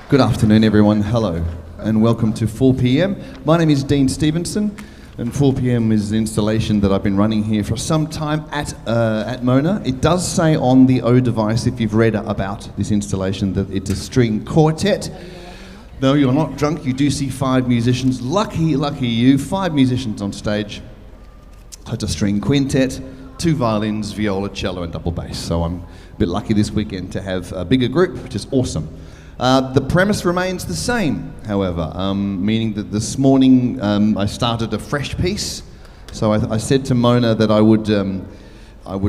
Good afternoon, everyone. Hello, and welcome to 4 p.m. My name is Dean Stevenson, and 4 p.m. is an installation that I've been running here for some time at Mona. It does say on the O device, if you've read about this installation, that it's a string quartet. No, you're not drunk. You do see 5 musicians. Lucky you, 5 musicians on stage. It's a string quintet, 2 violins, viola, cello, and double bass. So I'm a bit lucky this weekend to have a bigger group, which is awesome. The premise remains the same, however, meaning that this morning I started a fresh piece. So I said to Mona that I would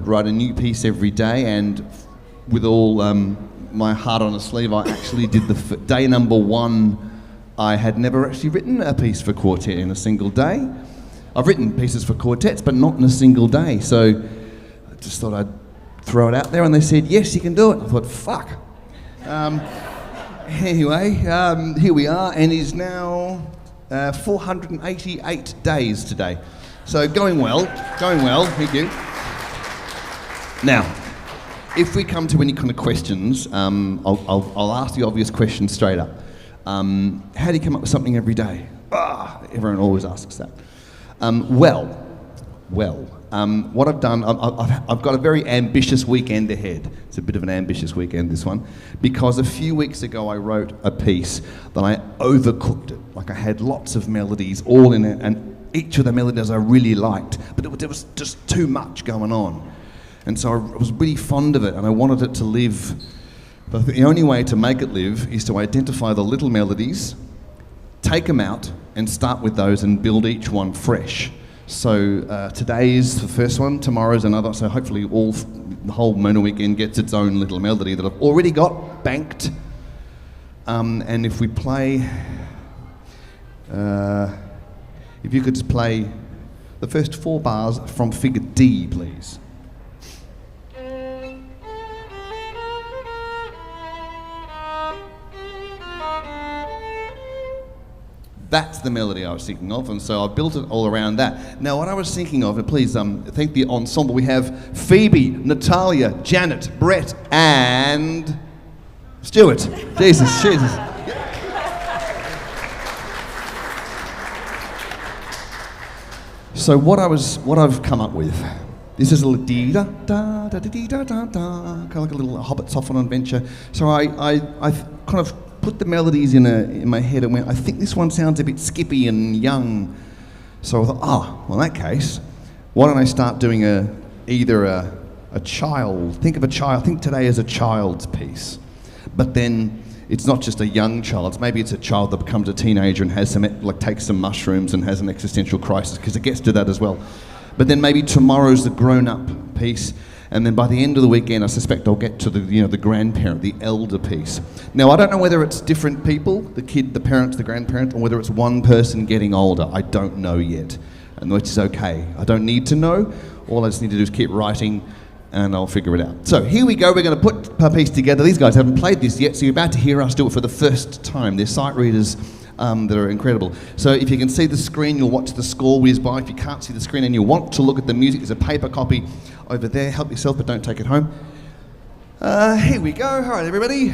write a new piece every day, and with all my heart on a sleeve, I actually did day number 1. I had never actually written a piece for quartet in a single day. I've written pieces for quartets, but not in a single day. So I just thought I'd throw it out there, and they said, yes, you can do it. I thought, fuck. Anyway, here we are, and it's now 488 days today. So going well, thank you. Now, if we come to any kind of questions, I'll ask the obvious question straight up. How do you come up with something every day? Everyone always asks that. What I've done, I've got a very ambitious weekend ahead. It's a bit of an ambitious weekend, this one, because a few weeks ago I wrote a piece that I overcooked it. Like I had lots of melodies all in it, and each of the melodies I really liked, but there was just too much going on. And so I was really fond of it, and I wanted it to live. But the only way to make it live is to identify the little melodies, take them out, and start with those and build each one fresh. So today is the first one, tomorrow's another, so hopefully the whole Mona weekend gets its own little melody that I've already got banked. And if we play, if you could just play the first 4 bars from figure D, please. That's the melody I was thinking of, and so I built it all around that. Now, what I was thinking of, and please thank the ensemble, we have Phoebe, Natalia, Janet, Brett, and Stuart. Jesus. So what I've come up with, this is a little dee da da da dee da da da, kind of like a little Hobbits off on an adventure. So I kind of put the melodies in my head and went, I think this one sounds a bit skippy and young. So I thought, well, in that case, why don't I start doing either a child, think today as a child's piece. But then it's not just a young child, maybe it's a child that becomes a teenager and has takes some mushrooms and has an existential crisis, because it gets to that as well. But then maybe tomorrow's the grown-up piece. And then by the end of the weekend, I suspect I'll get to the grandparent, the elder piece. Now, I don't know whether it's different people, the kid, the parents, the grandparent, or whether it's one person getting older. I don't know yet, and which is okay. I don't need to know. All I just need to do is keep writing, and I'll figure it out. So here we go. We're going to put a piece together. These guys haven't played this yet, so you're about to hear us do it for the first time. They're sight readers that are incredible. So if you can see the screen, you'll watch the score whiz by. If you can't see the screen and you want to look at the music, there's a paper copy over there. Help yourself, but don't take it home. Here we go. All right, everybody.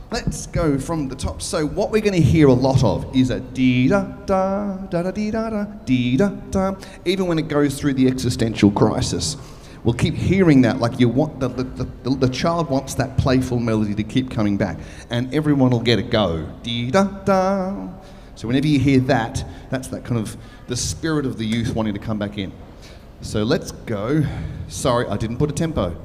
Let's go from the top. So what we're going to hear a lot of is a dee-da-da, da-da-dee-da-da, dee-da-da. Even when it goes through the existential crisis, we'll keep hearing that, like you want the child wants that playful melody to keep coming back, and everyone will get a go. Dee-da-da. So whenever you hear that, that's that kind of the spirit of the youth wanting to come back in. So let's go. Sorry, I didn't put a tempo.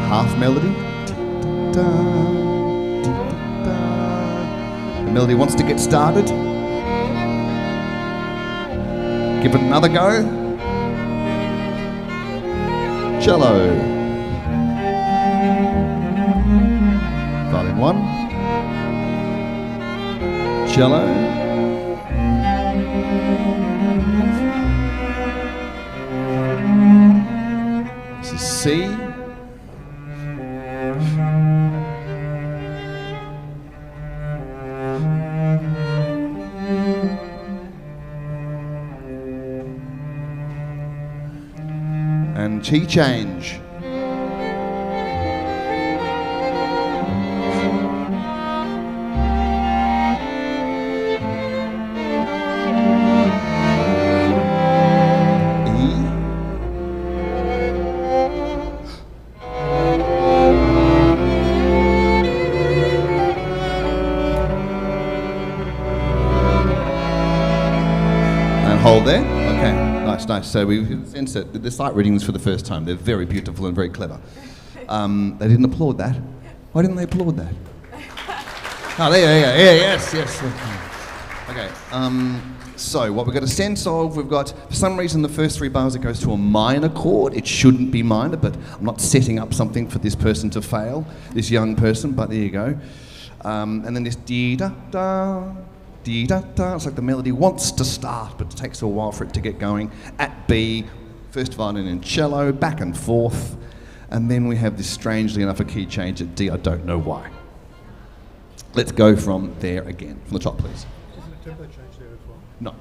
Half melody. The melody wants to get started. Give it another go. Cello. Violin 1. Cello. This is C. And key change. Hold there. Okay, nice. So we sense that the sight readings for the first time. They're very beautiful and very clever. They didn't applaud that. Why didn't they applaud that? Oh, there you go. Yeah, yes. Okay. So what we've got a sense of, we've got, for some reason, the first 3 bars, it goes to a minor chord. It shouldn't be minor, but I'm not setting up something for this person to fail, this young person, but there you go. And then this dee-da-da. Dee-da-da. It's like the melody wants to start, but it takes a while for it to get going. At B, first violin and cello, back and forth. And then we have this, strangely enough, a key change at D. I don't know why. Let's go from there again. From the top, please. Isn't a tempo change there as well? No.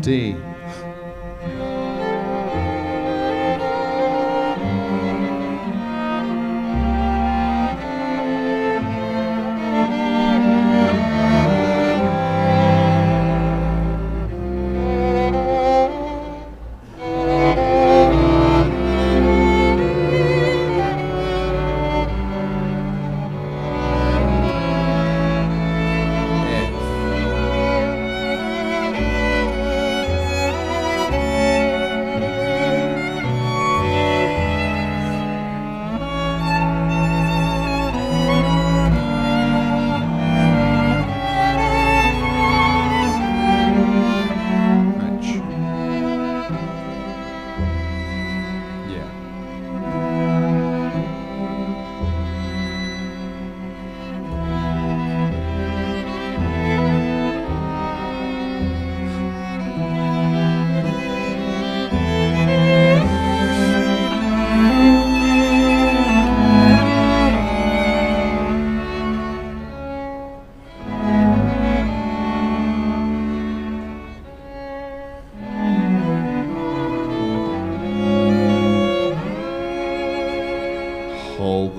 D.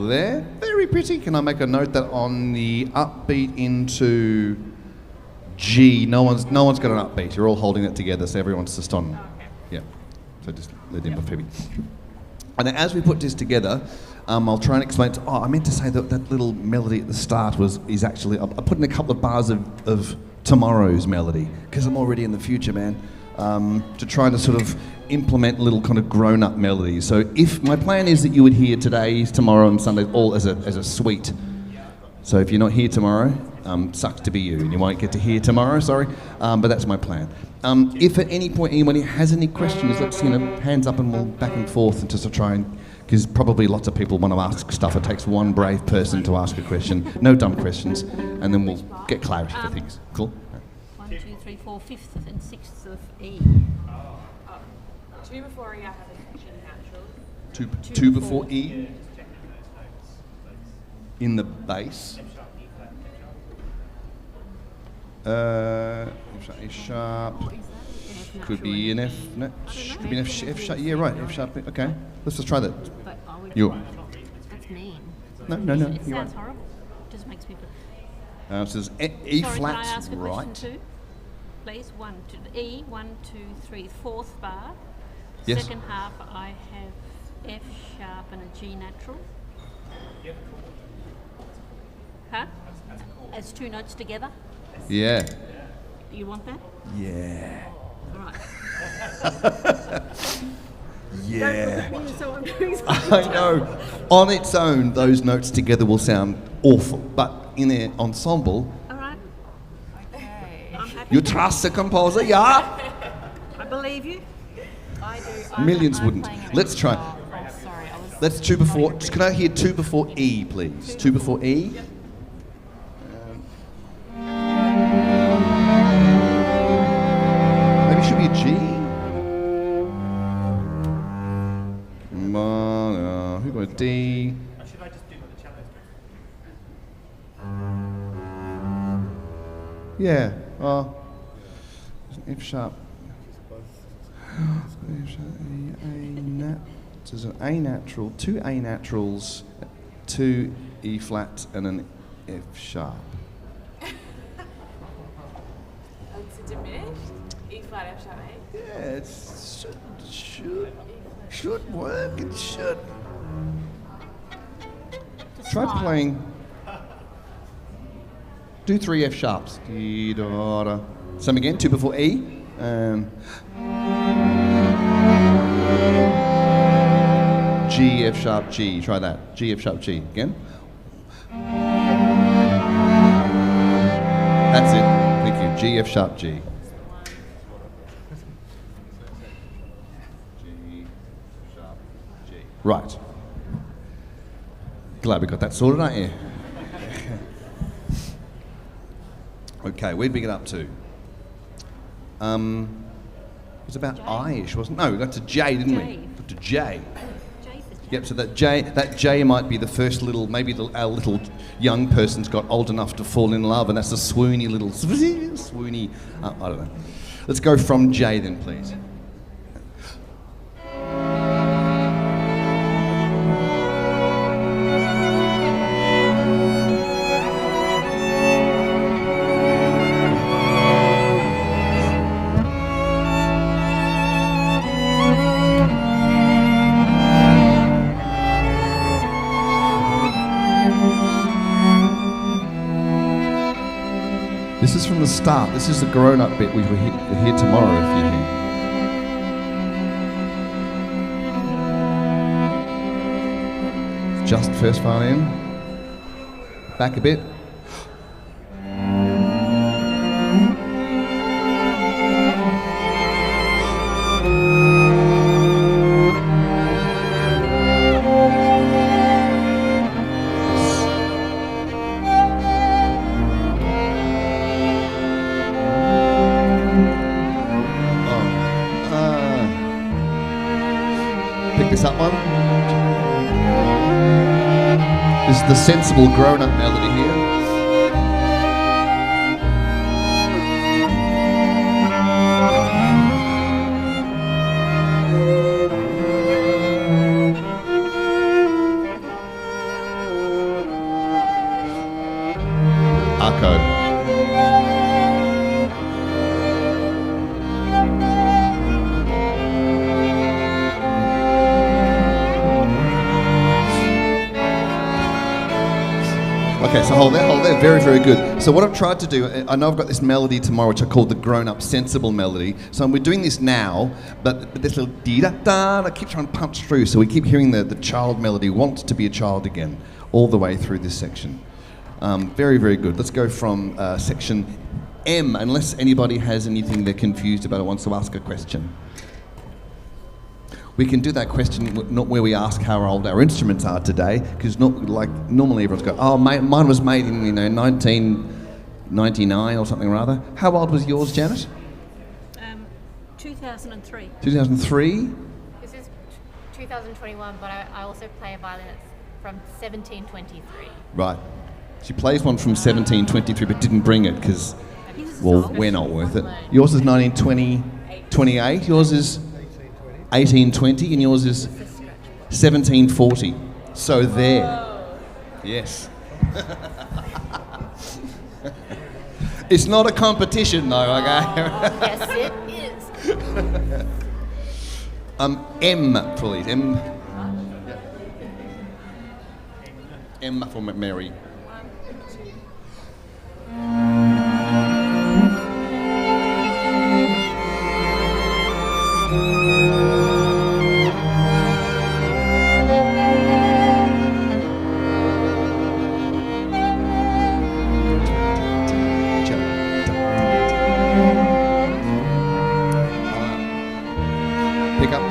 there. Very pretty. Can I make a note that on the upbeat into G, no one's got an upbeat. You're all holding it together, so everyone's just on. Yeah. So just let in with Phoebe. And as we put this together, I'll try and explain. I meant to say that that little melody at the start is actually. I put in a couple of bars of tomorrow's melody because I'm already in the future, man. To try to sort of implement little kind of grown-up melodies. So if my plan is that you would hear today, tomorrow, and Sunday all as a suite. So if you're not here tomorrow, sucks to be you, and you won't get to hear tomorrow. Sorry, but that's my plan. If at any point anyone has any questions, let's hands up and we'll back and forth and just to try and. Because probably lots of people want to ask stuff. It takes one brave person to ask a question. No dumb questions, and then we'll get clarity for things. Cool? 1, 2, 3, 4, 5th and 6th of E. 2 before E, I have a G natural. Two before E? In the bass? F sharp. Could be an F. No, could be an F sharp. Yeah, right. F sharp. Okay. Let's just try that. But I would that's mean. No. It You're sounds right. horrible. It just makes me feel... So it's E Sorry, flat, can I ask a right? question too? Please, 1, 2, E, 1, 2, 3, 4th bar. Yes. Second half, I have F sharp and a G natural. Huh? As 2 notes together. Yeah. You want that? Yeah. All right. Yeah. So I'm doing I know. On its own, those notes together will sound awful, but in an ensemble, All right. Okay. I'm happy. you trust the composer, yeah? I believe you. I do. Millions I'm wouldn't. playing an Let's try. Oh, sorry. I was. Let's 2 before. Can I hear 2 before E, please? 2 before E. Maybe it should be a G. Who got a D? Should I just do what the cello is? Yeah. F sharp. F sharp, A nat. So there's an A natural, 2 A naturals, 2 E flat, and an F sharp. It's a diminished E flat F sharp A. Yeah, it should work. It should. Try playing. Do 3 F sharps. D, da, da. Same again. 2 before E. G, F sharp, G. Try that. G, F sharp, G. Again. That's it. Thank you. G, F sharp, G. G, sharp, G. Right. Glad we got that sorted, aren't you? Okay, where'd we get up to? It was about I-ish, wasn't it? No, we got to J, didn't we? J. Got to J. J for Yep, so that J might be the first little, maybe our little young person's got old enough to fall in love, and that's a swoony little, swoony, I don't know. Let's go from J then, please. This is from the start. This is the grown-up bit we will hear tomorrow if you're here. Just first violin. Back a bit. Pick this up one. This is the sensible grown-up melody here. Okay, so hold there. Very, very good. So what I've tried to do, I know I've got this melody tomorrow, which I call the grown-up sensible melody. So we're doing this now, but this little dee-da-da, I keep trying to punch through. So we keep hearing the child melody, want to be a child again, all the way through this section. Very, very good. Let's go from section M, unless anybody has anything they're confused about or wants to ask a question. We can do that question not where we ask how old our instruments are today, because normally everyone's go, oh, mine was made in 1999 or something or other. How old was yours, Janet? 2003. 2003? This is 2021, but I also play a violin from 1723. Right. She plays one from 1723 but didn't bring it because, well, we're not worth it. Yours is 1928, yours is 1820, and yours is 1740. So there. Yes. It's not a competition though, okay? Yes, it is. M, please. M. M for Mary. Pick up.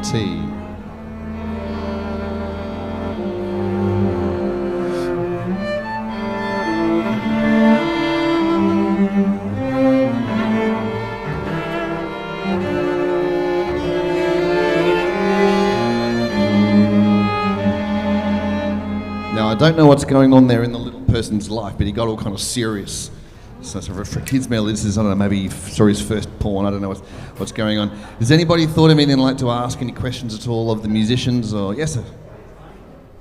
T. Now, I don't know what's going on there in the little person's life, but he got all kind of serious. So for kids' melody, this is, I don't know, maybe he saw his first porn, I don't know what's going on. Has anybody thought of anything like to ask any questions at all of the musicians? Or yes, sir.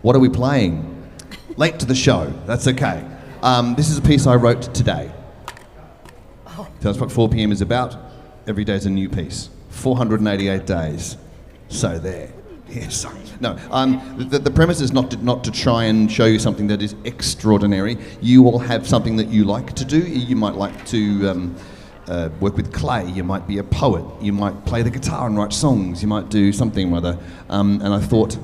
What are we playing? Late to the show, that's okay. This is a piece I wrote today. So that's what 4 p.m. is about. Every day's a new piece. 488 days. So there. Yes. No. The premise is not to try and show you something that is extraordinary. You will have something that you like to do. You might like to work with clay. You might be a poet. You might play the guitar and write songs. You might do something or other. And I thought,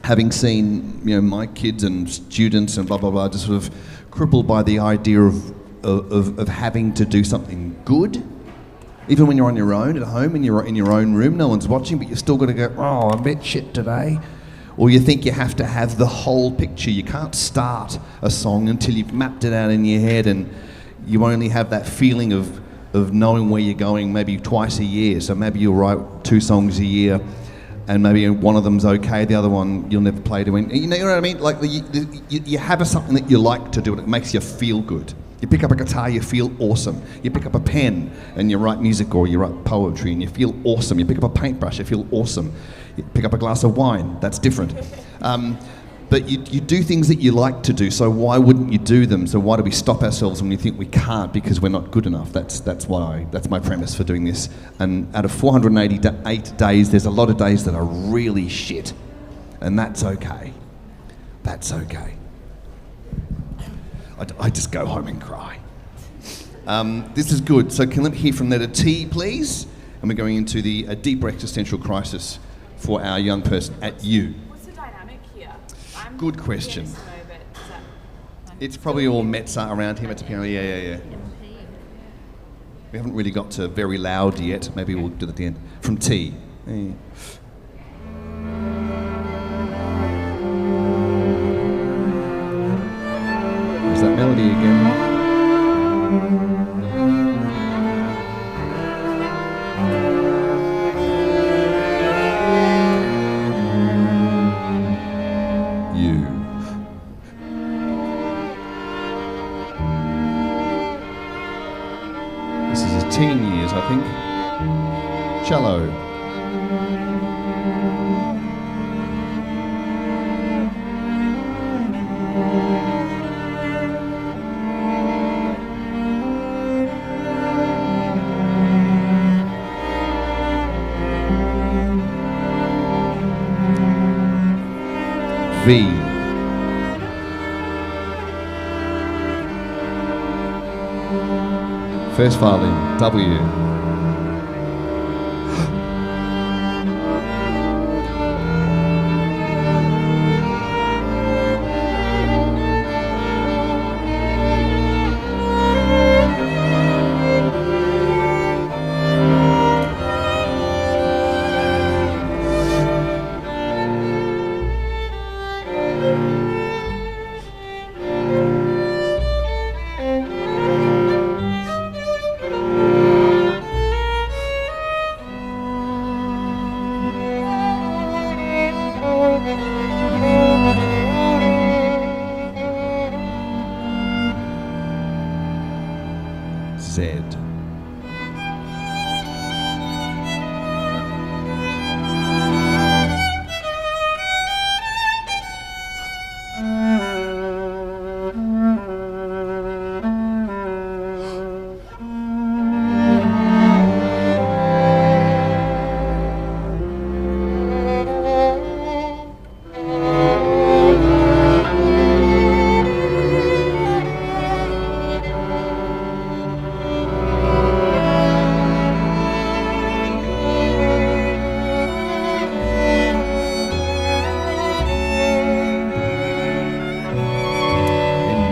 having seen my kids and students and blah blah blah, just sort of crippled by the idea of having to do something good. Even when you're on your own at home, in your own room, no one's watching, but you're still got to go, oh, I'm a bit shit today. Or you think you have to have the whole picture. You can't start a song until you've mapped it out in your head, and you only have that feeling of knowing where you're going maybe twice a year. So maybe you'll write 2 songs a year, and maybe one of them's okay, the other one you'll never play to. You know what I mean? Like you have something that you like to do, and it makes you feel good. You pick up a guitar, you feel awesome. You pick up a pen and you write music or you write poetry and you feel awesome. You pick up a paintbrush, you feel awesome. You pick up a glass of wine, that's different. But you do things that you like to do, so why wouldn't you do them? So why do we stop ourselves when we think we can't because we're not good enough? That's my premise for doing this. And out of 488 days, there's a lot of days that are really shit. And that's okay. That's okay. I just go home and cry. This is good. So can let me hear from letter T, please? And we're going into a deeper existential crisis for our young person at U. What's the dynamic here? Good question. Pianist, no, but is that It's probably all Mozart around him at the piano. Yeah. We haven't really got to very loud yet. Maybe we'll do it at the end. From T. Yeah. There's that melody again. This is his teen years, I think. Cello. V. First violin, W. Z.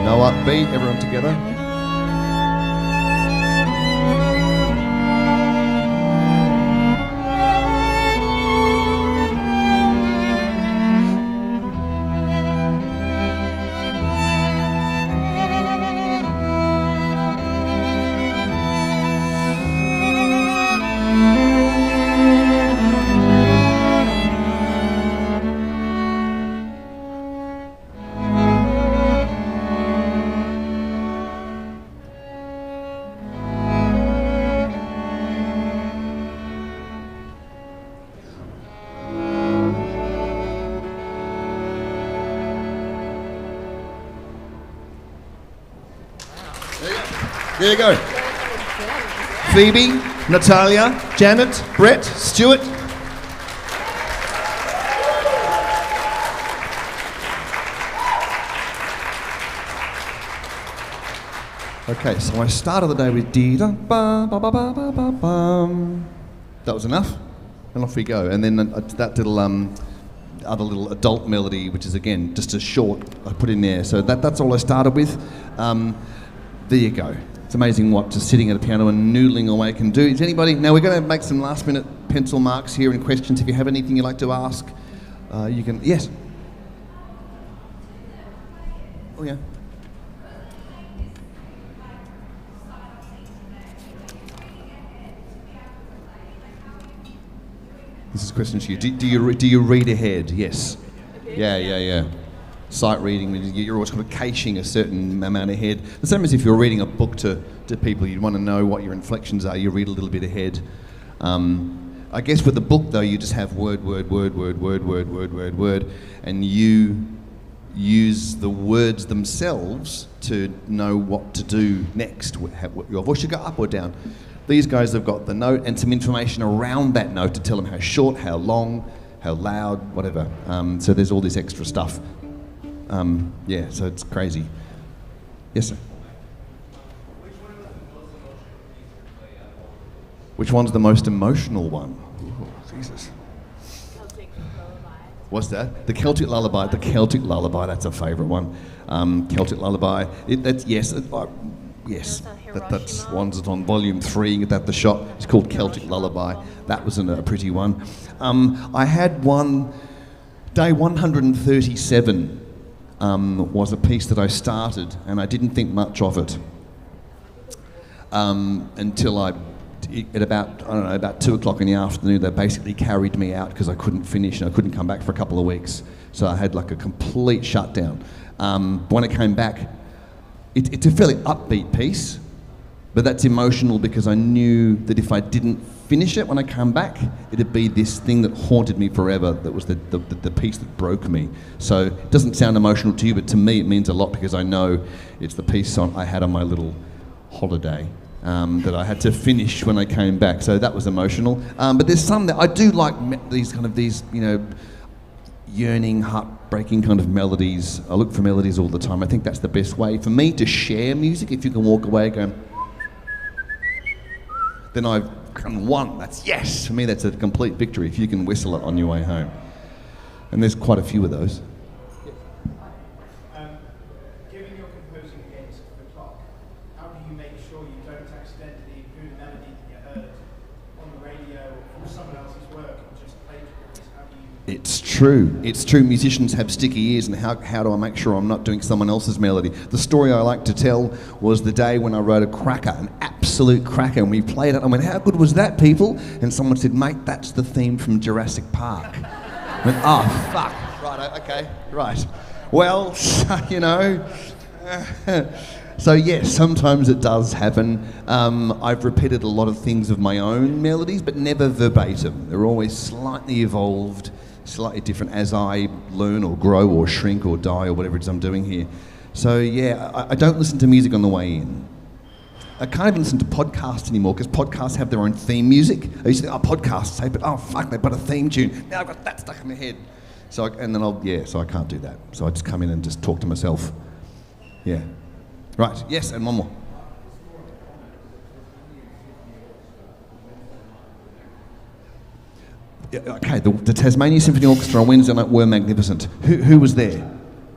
No upbeat, everyone together. There you go. Phoebe, Natalia, Janet, Brett, Stuart. Okay, so I started the day with dee da ba ba ba ba ba ba bum. That was enough, and off we go. And then that little other little adult melody, which is again just a short, I put in there. So that's all I started with. There you go. It's amazing what just sitting at a piano and noodling away can do. Is anybody, now we're going to make some last minute pencil marks here and questions. If you have anything you'd like to ask, you can, yes. Oh yeah. This is a question to you. Do you read ahead? Yes. Yeah. Sight reading, you're always kind of caching a certain amount ahead. The same as if you're reading a book to people, you want to know what your inflections are, you read a little bit ahead. I guess with the book though, you just have word, and you use the words themselves to know what to do next. Your voice should go up or down. These guys have got the note and some information around that note to tell them how short, how long, how loud, whatever. So there's all this extra stuff. So it's crazy. Yes, sir. Which one's the most emotional one? Ooh, Jesus. Celtic lullaby. What's that? The Celtic Lullaby. The Celtic Lullaby. That's a favourite one. Celtic Lullaby. That's yes. Yes. That's one's on volume 3 at the shop. It's called Celtic Lullaby. That was a pretty one. I had one. Day 137 was a piece that I started, and I didn't think much of it until at about 2 o'clock in the afternoon, they basically carried me out because I couldn't finish and I couldn't come back for a couple of weeks. So I had like a complete shutdown. When I came back, it's a fairly upbeat piece, but that's emotional because I knew that if I didn't finish it when I come back, it'd be this thing that haunted me forever, that was the piece that broke me. So it doesn't sound emotional to you, but to me it means a lot because I know it's the piece I had on my little holiday. That I had to finish when I came back, so that was emotional. But there's some that I do like these yearning, heartbreaking kind of melodies. I look for melodies all the time. I think that's the best way for me to share music. If you can walk away going, then I've won. That's yes. For me, that's a complete victory if you can whistle it on your way home. And there's quite a few of those. Given you're composing against the clock, how do you make sure you don't accidentally include a melody that you heard on the radio or someone else's work and just plagiarize? How do you... It's true. It's true. Musicians have sticky ears, and how do I make sure I'm not doing someone else's melody? The story I like to tell was the day when I wrote a cracker, an absolute cracker, and we played it. I went, "How good was that, people?" And someone said, "Mate, that's the theme from Jurassic Park." I went, "Oh, fuck. Right, okay, right. Well, you know." So yes, sometimes it does happen. I've repeated a lot of things of my own melodies, but never verbatim. They're always slightly evolved, slightly different as I learn or grow or shrink or die or whatever it is I'm doing here. So yeah, I don't listen to music on the way in. I can't even listen to podcasts anymore because podcasts have their own theme music. I used to think, podcasts say, but fuck, they've got a theme tune. Now I've got that stuck in my head. So I can't do that. So I just come in and just talk to myself. Yeah. Right, yes, and one more. Yeah, okay, the Tasmania Symphony Orchestra on Wednesday night were magnificent. Who was there?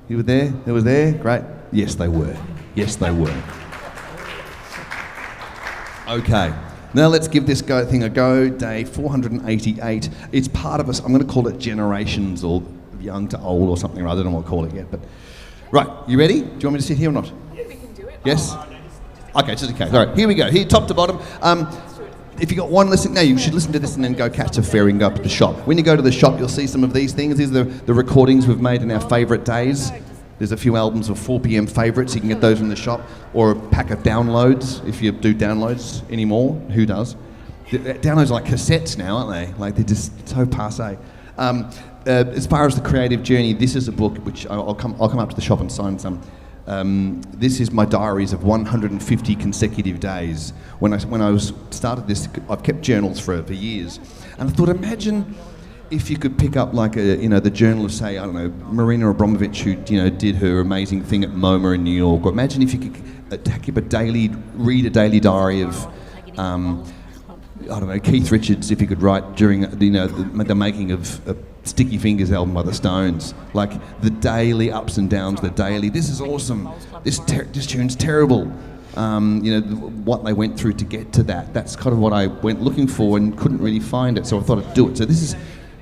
You were there? Who was there? Great. Yes, they were. Yes, they were. Okay, now let's give this thing a go. Day 488. It's part of us. I'm going to call it generations or young to old or something. I don't know what to call it yet. But right, you ready? Do you want me to sit here or not? Yeah, we can do it. Yes? Okay, just okay. All right, here we go. Here, top to bottom. If you got one listen, now you should listen to this and then go catch a ferry and go up to the shop. When you go to the shop, you'll see some of these things. These are the recordings we've made in our favourite days. There's a few albums of 4pm favourites. You can get those in the shop, or a pack of downloads if you do downloads anymore. Who does? Downloads are like cassettes now, aren't they? Like they're just so passé. As far as the creative journey, this is a book which I'll come up to the shop and sign some. This is my diaries of 150 consecutive days. When I started this, I've kept journals for years, and I thought, imagine if you could pick up like the journal of, say, I don't know, Marina Abramovich, who did her amazing thing at MoMA in New York. Or imagine if you could keep read a daily diary of I don't know, Keith Richards, if he could write during the making of Sticky Fingers album by the Stones, like the daily ups and downs, this is awesome, this tune's terrible, what they went through to get to that. That's kind of what I went looking for and couldn't really find it, so I thought I'd do it. So this is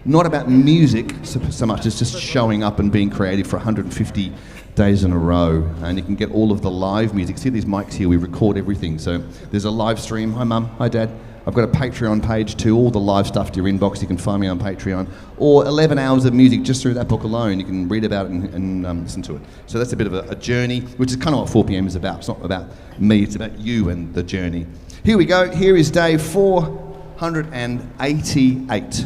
not about music so much as just showing up and being creative for 150 days in a row, and you can get all of the live music. See these mics here, we record everything, so there's a live stream. Hi Mum, hi Dad. I've got a Patreon page too, all the live stuff to your inbox. You can find me on Patreon. Or 11 hours of music just through that book alone. You can read about it and listen to it. So that's a bit of a journey, which is kind of what 4pm is about. It's not about me, it's about you and the journey. Here we go. Here is day 488.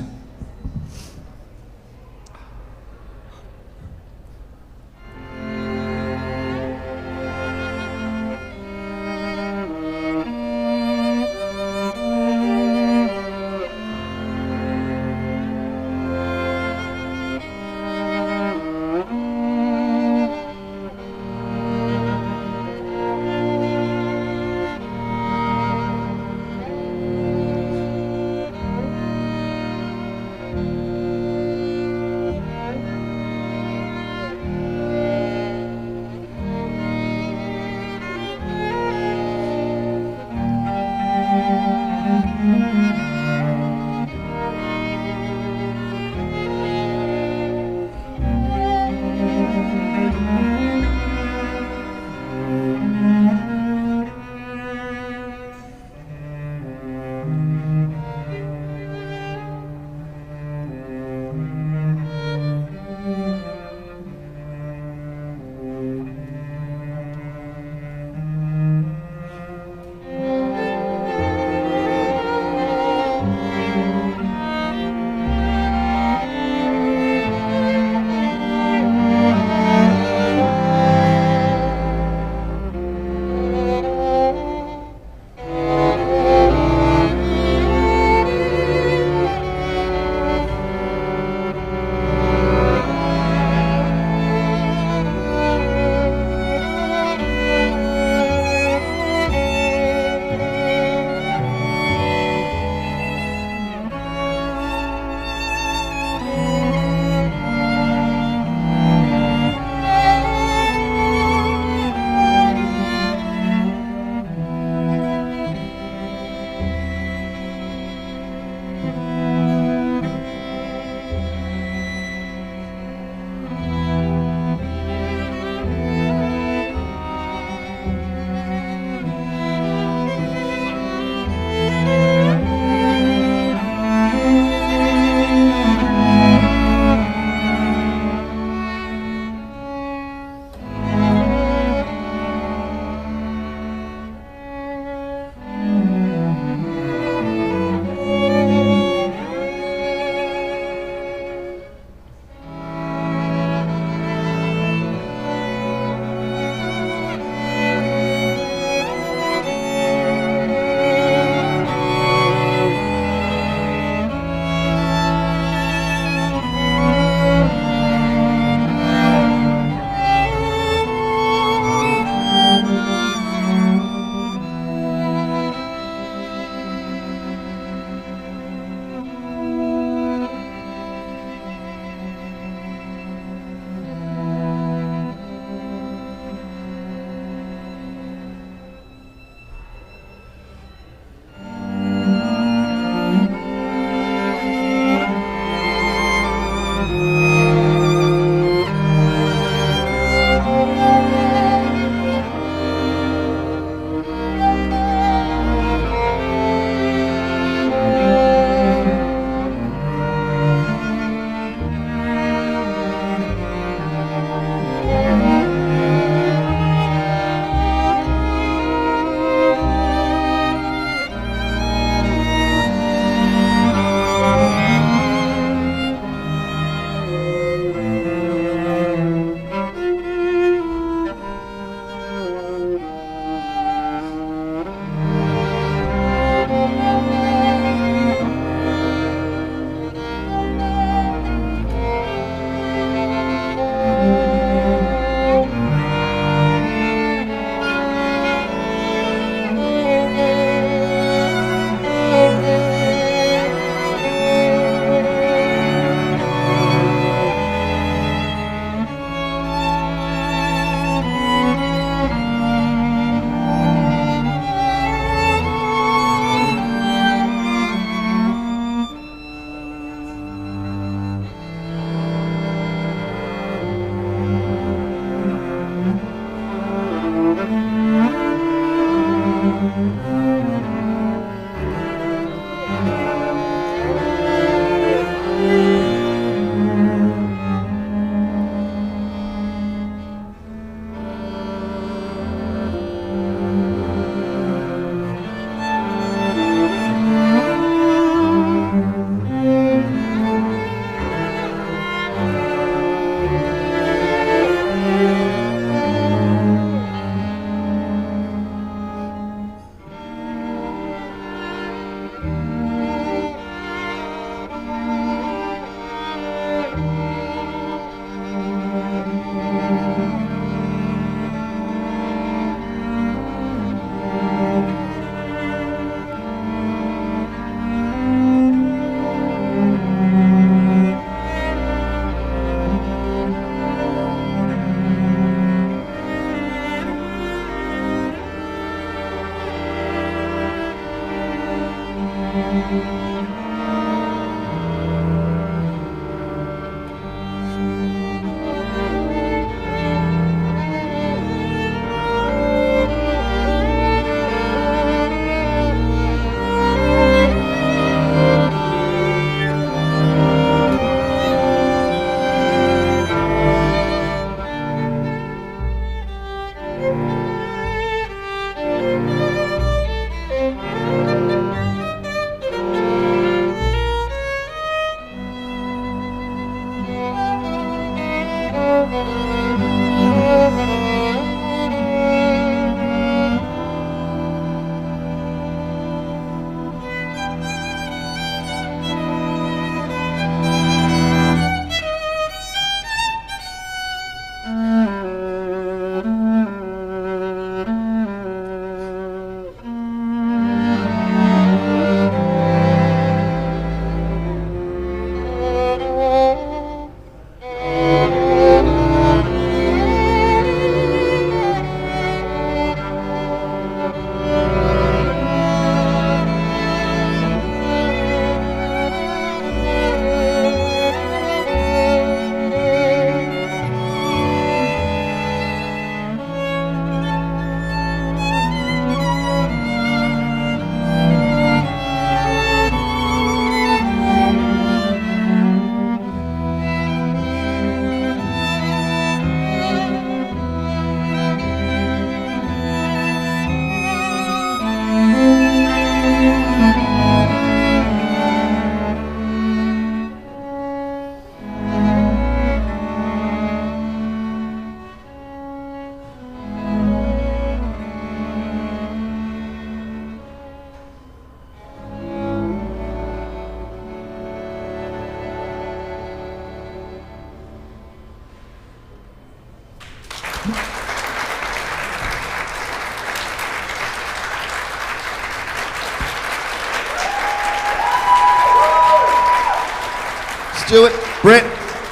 Stuart, Brett,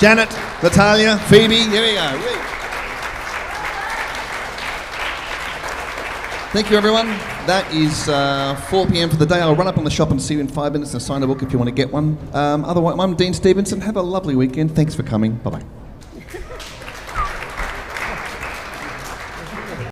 Janet, Natalia, Phoebe, here we go. Thank you, everyone. That is 4 p.m. for the day. I'll run up on the shop and see you in 5 minutes and sign a book if you want to get one. Otherwise, I'm Dean Stevenson. Have a lovely weekend. Thanks for coming. Bye-bye.